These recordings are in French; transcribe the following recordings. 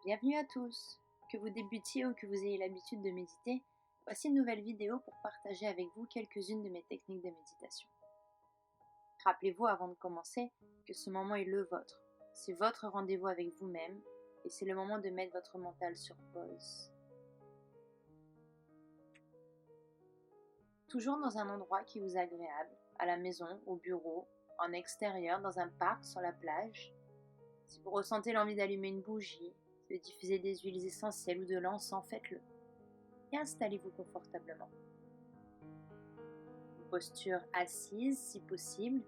Bienvenue à tous! Que vous débutiez ou que vous ayez l'habitude de méditer, voici une nouvelle vidéo pour partager avec vous quelques-unes de mes techniques de méditation. Rappelez-vous avant de commencer que ce moment est le vôtre. C'est votre rendez-vous avec vous-même et c'est le moment de mettre votre mental sur pause. Toujours dans un endroit qui vous est agréable, à la maison, au bureau, en extérieur, dans un parc, sur la plage. Si vous ressentez l'envie d'allumer une bougie, de diffuser des huiles essentielles ou de l'encens, faites-le. Et installez-vous confortablement. Une posture assise si possible,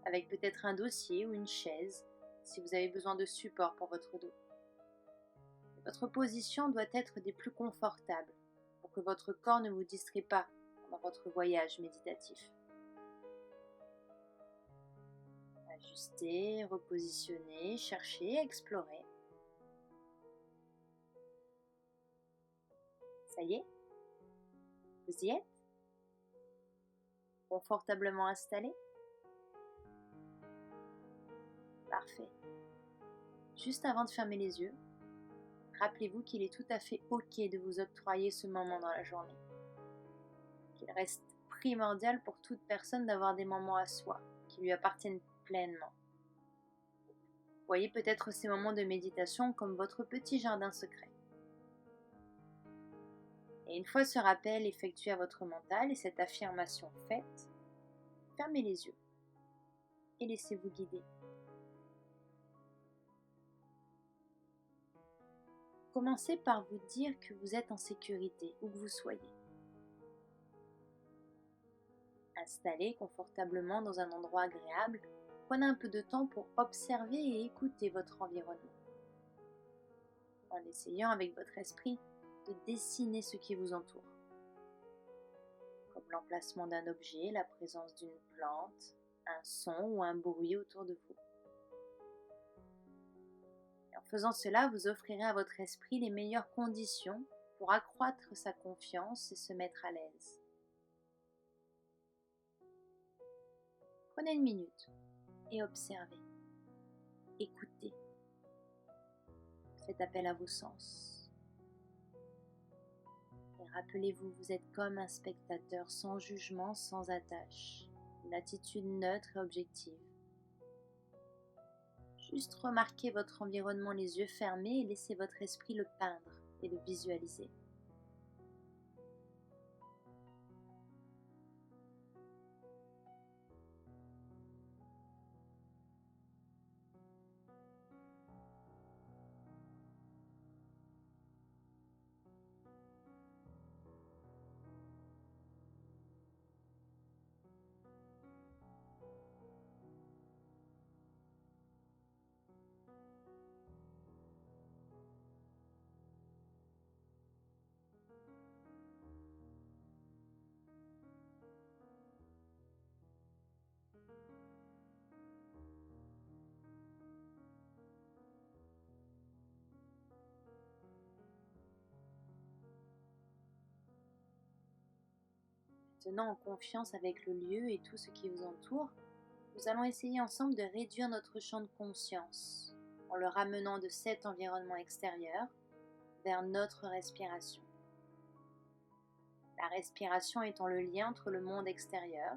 avec peut-être un dossier ou une chaise si vous avez besoin de support pour votre dos. Votre position doit être des plus confortables pour que votre corps ne vous distrait pas pendant votre voyage méditatif. Ajustez, repositionnez, cherchez, explorez. Ça y est? Vous y êtes? Confortablement installé? Parfait. Juste avant de fermer les yeux, rappelez-vous qu'il est tout à fait OK de vous octroyer ce moment dans la journée. Qu'il reste primordial pour toute personne d'avoir des moments à soi, qui lui appartiennent pleinement. Voyez peut-être ces moments de méditation comme votre petit jardin secret. Et une fois ce rappel effectué à votre mental et cette affirmation faite, fermez les yeux et laissez-vous guider. Commencez par vous dire que vous êtes en sécurité où que vous soyez. Installé confortablement dans un endroit agréable, prenez un peu de temps pour observer et écouter votre environnement. En essayant avec votre esprit de dessiner ce qui vous entoure, comme l'emplacement d'un objet, la présence d'une plante, un son ou un bruit autour de vous. Et en faisant cela, vous offrirez à votre esprit les meilleures conditions pour accroître sa confiance et se mettre à l'aise. Prenez une minute et observez, écoutez. Faites appel à vos sens. Et rappelez-vous, vous êtes comme un spectateur sans jugement, sans attache. Une attitude neutre et objective. Juste remarquez votre environnement les yeux fermés et laissez votre esprit le peindre et le visualiser. Maintenant, en confiance avec le lieu et tout ce qui vous entoure, nous allons essayer ensemble de réduire notre champ de conscience en le ramenant de cet environnement extérieur vers notre respiration. La respiration étant le lien entre le monde extérieur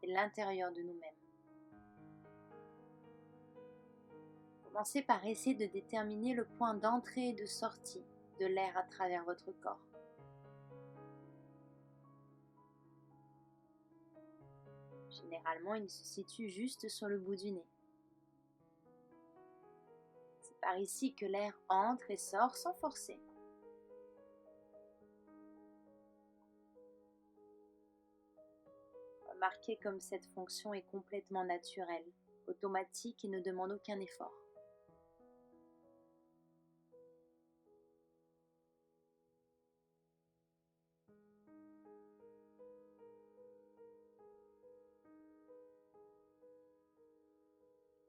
et l'intérieur de nous-mêmes. Commencez par essayer de déterminer le point d'entrée et de sortie de l'air à travers votre corps. Généralement, il se situe juste sur le bout du nez. C'est par ici que l'air entre et sort sans forcer. Remarquez comme cette fonction est complètement naturelle, automatique et ne demande aucun effort.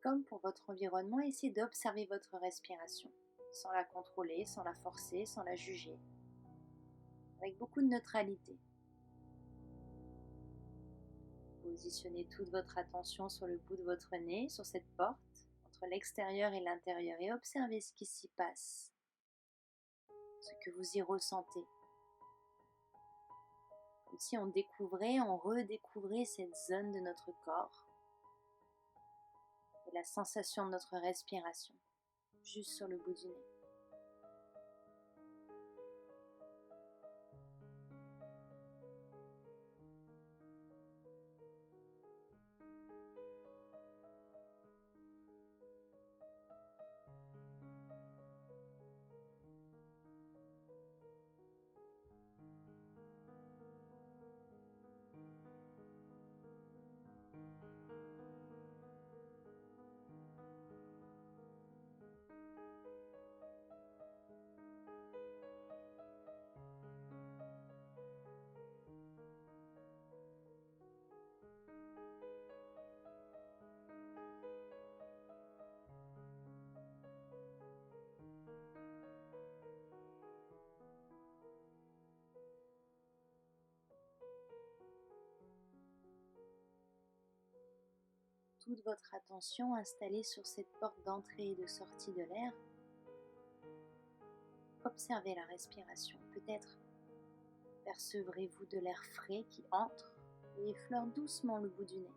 Comme pour votre environnement, essayez d'observer votre respiration, sans la contrôler, sans la forcer, sans la juger, avec beaucoup de neutralité. Positionnez toute votre attention sur le bout de votre nez, sur cette porte, entre l'extérieur et l'intérieur, et observez ce qui s'y passe. ce que vous y ressentez. Comme si on découvrait, on redécouvrait cette zone de notre corps et la sensation de notre respiration, juste sur le bout du nez. Toute votre attention installée sur cette porte d'entrée et de sortie de l'air, observez la respiration. Peut-être percevrez-vous de l'air frais qui entre et effleure doucement le bout du nez,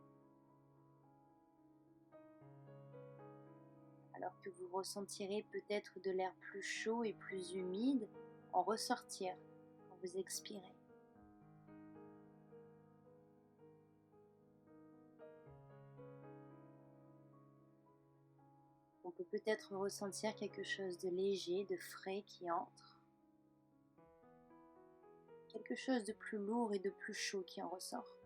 alors que vous ressentirez peut-être de l'air plus chaud et plus humide en ressortir quand vous expirez. On peut peut-être ressentir quelque chose de léger, de frais qui entre, quelque chose de plus lourd et de plus chaud qui en ressort.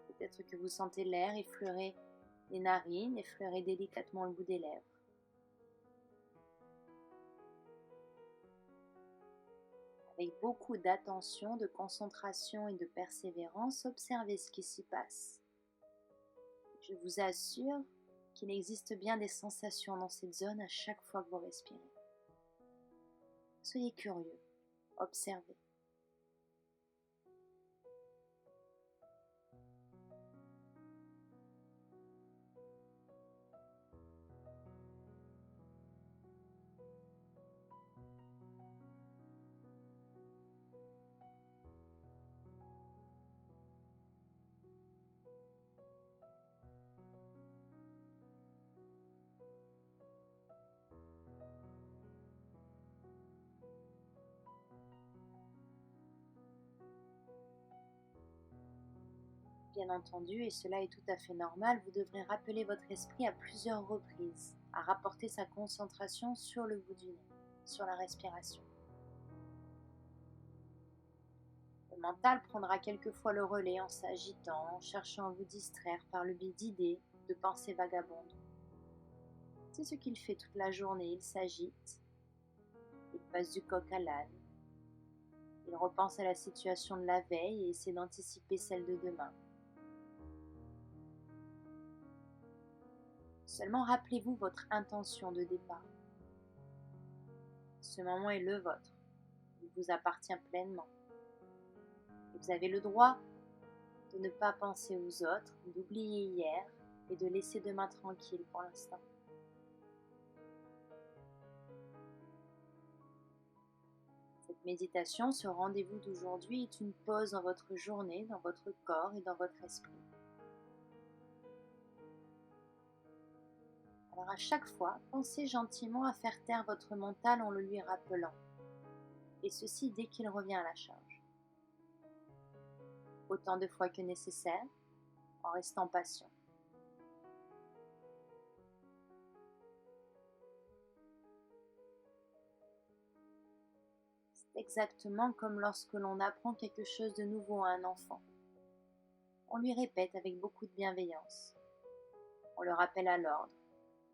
Peut-être que vous sentez l'air effleurer les narines, effleurer délicatement le bout des lèvres. Avec beaucoup d'attention, de concentration et de persévérance, observez ce qui s'y passe. Je vous assure qu'il existe bien des sensations dans cette zone à chaque fois que vous respirez. Soyez curieux, observez. Bien entendu, et cela est tout à fait normal, vous devrez rappeler votre esprit à plusieurs reprises, à rapporter sa concentration sur le bout du nez, sur la respiration. Le mental prendra quelquefois le relais en s'agitant, en cherchant à vous distraire par le biais d'idées, de pensées vagabondes. C'est ce qu'il fait toute la journée, il s'agite, il passe du coq à l'âne, il repense à la situation de la veille et essaie d'anticiper celle de demain. Seulement rappelez-vous votre intention de départ. Ce moment est le vôtre, il vous appartient pleinement. Et vous avez le droit de ne pas penser aux autres, d'oublier hier et de laisser demain tranquille pour l'instant. Cette méditation, ce rendez-vous d'aujourd'hui est une pause dans votre journée, dans votre corps et dans votre esprit. Alors à chaque fois, pensez gentiment à faire taire votre mental en le lui rappelant, et ceci dès qu'il revient à la charge. Autant de fois que nécessaire, en restant patient. C'est exactement comme lorsque l'on apprend quelque chose de nouveau à un enfant. On lui répète avec beaucoup de bienveillance. On le rappelle à l'ordre.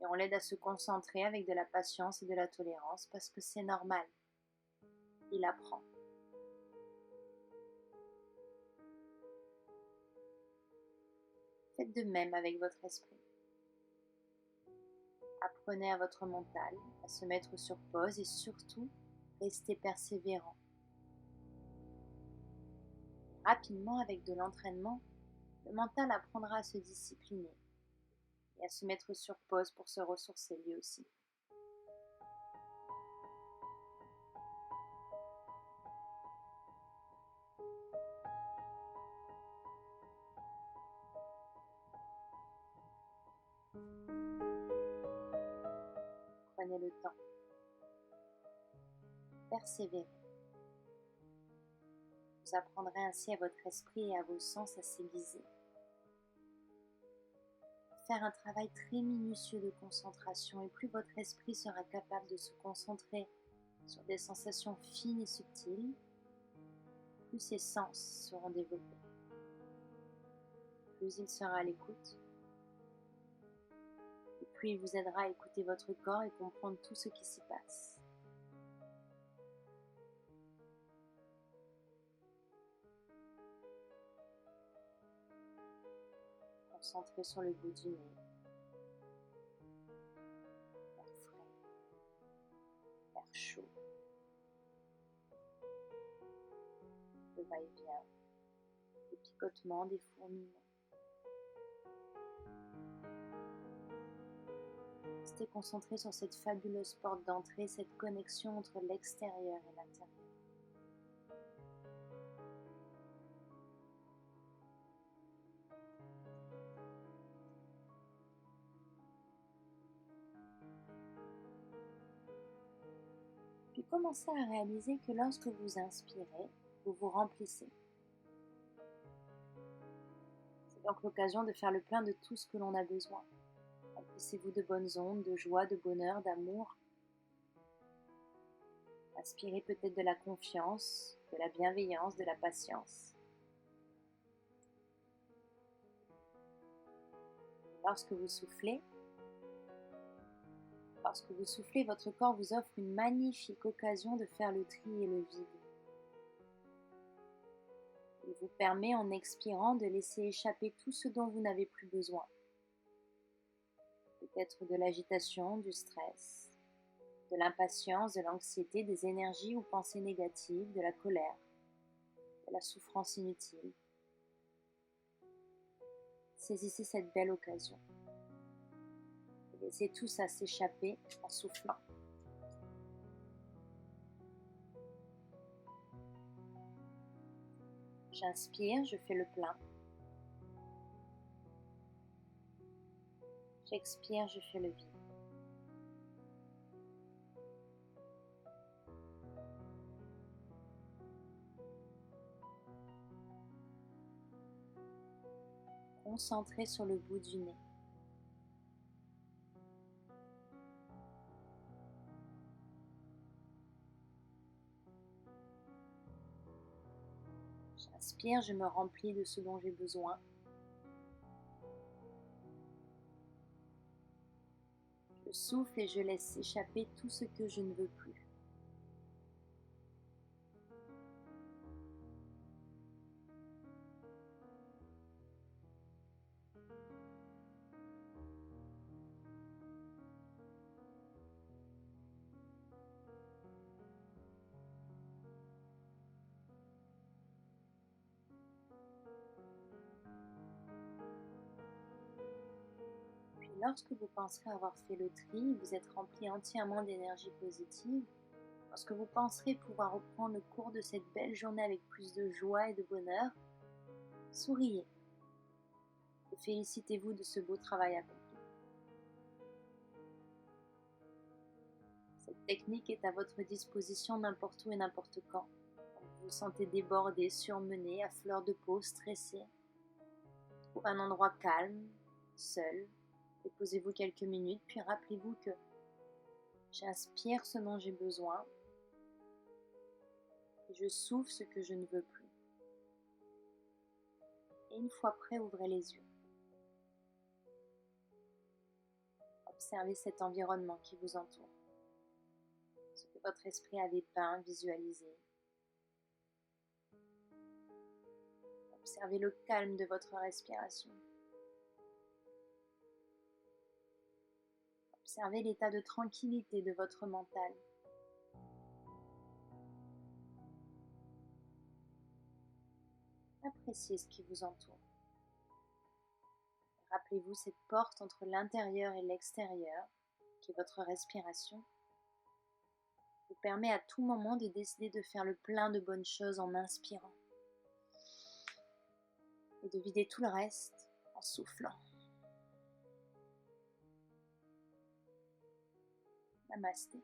Et on l'aide à se concentrer avec de la patience et de la tolérance parce que c'est normal. Il apprend. Faites de même avec votre esprit. Apprenez à votre mental à se mettre sur pause et surtout, restez persévérant. Rapidement, avec de l'entraînement, le mental apprendra à se discipliner et à se mettre sur pause pour se ressourcer lui aussi. Prenez le temps, persévérez. Vous apprendrez ainsi à votre esprit et à vos sens à s'aiguiser. Faire un travail très minutieux de concentration, et plus votre esprit sera capable de se concentrer sur des sensations fines et subtiles, plus ses sens seront développés. Plus il sera à l'écoute, et plus il vous aidera à écouter votre corps et comprendre tout ce qui s'y passe. Concentrez sur le bout du nez, l'air frais, l'air chaud, le va-et-vient, le picotement des fourmillements. Restez concentré sur cette fabuleuse porte d'entrée, cette connexion entre l'extérieur et l'intérieur. Puis commencez à réaliser que lorsque vous inspirez, vous vous remplissez. C'est donc l'occasion de faire le plein de tout ce que l'on a besoin. Remplissez-vous de bonnes ondes, de joie, de bonheur, d'amour. Inspirez peut-être de la confiance, de la bienveillance, de la patience. Lorsque vous soufflez, votre corps vous offre une magnifique occasion de faire le tri et le vide. Il vous permet en expirant de laisser échapper tout ce dont vous n'avez plus besoin. Peut-être de l'agitation, du stress, de l'impatience, de l'anxiété, des énergies ou pensées négatives, de la colère, de la souffrance inutile. Saisissez cette belle occasion. Et laissez tout ça s'échapper en soufflant. J'inspire, je fais le plein. J'expire, je fais le vide. Concentrez sur le bout du nez. J'inspire, je me remplis de ce dont j'ai besoin. Je souffle et je laisse échapper tout ce que je ne veux plus. Puis lorsque vous penserez avoir fait le tri, vous êtes rempli entièrement d'énergie positive. Lorsque vous penserez pouvoir reprendre le cours de cette belle journée avec plus de joie et de bonheur, souriez et félicitez-vous de ce beau travail accompli. Cette technique est à votre disposition n'importe où et n'importe quand. Vous vous sentez débordé, surmené, à fleur de peau, stressé. Trouvez un endroit calme, seul, et posez-vous quelques minutes, puis rappelez-vous que j'inspire ce dont j'ai besoin et je souffle ce que je ne veux plus. Et une fois prêt, ouvrez les yeux. Observez cet environnement qui vous entoure, ce que votre esprit avait peint, visualisé. Observez le calme de votre respiration. Observez l'état de tranquillité de votre mental. Appréciez ce qui vous entoure. Rappelez-vous cette porte entre l'intérieur et l'extérieur, qui est votre respiration, vous permet à tout moment de décider de faire le plein de bonnes choses en inspirant et de vider tout le reste en soufflant. Namasté.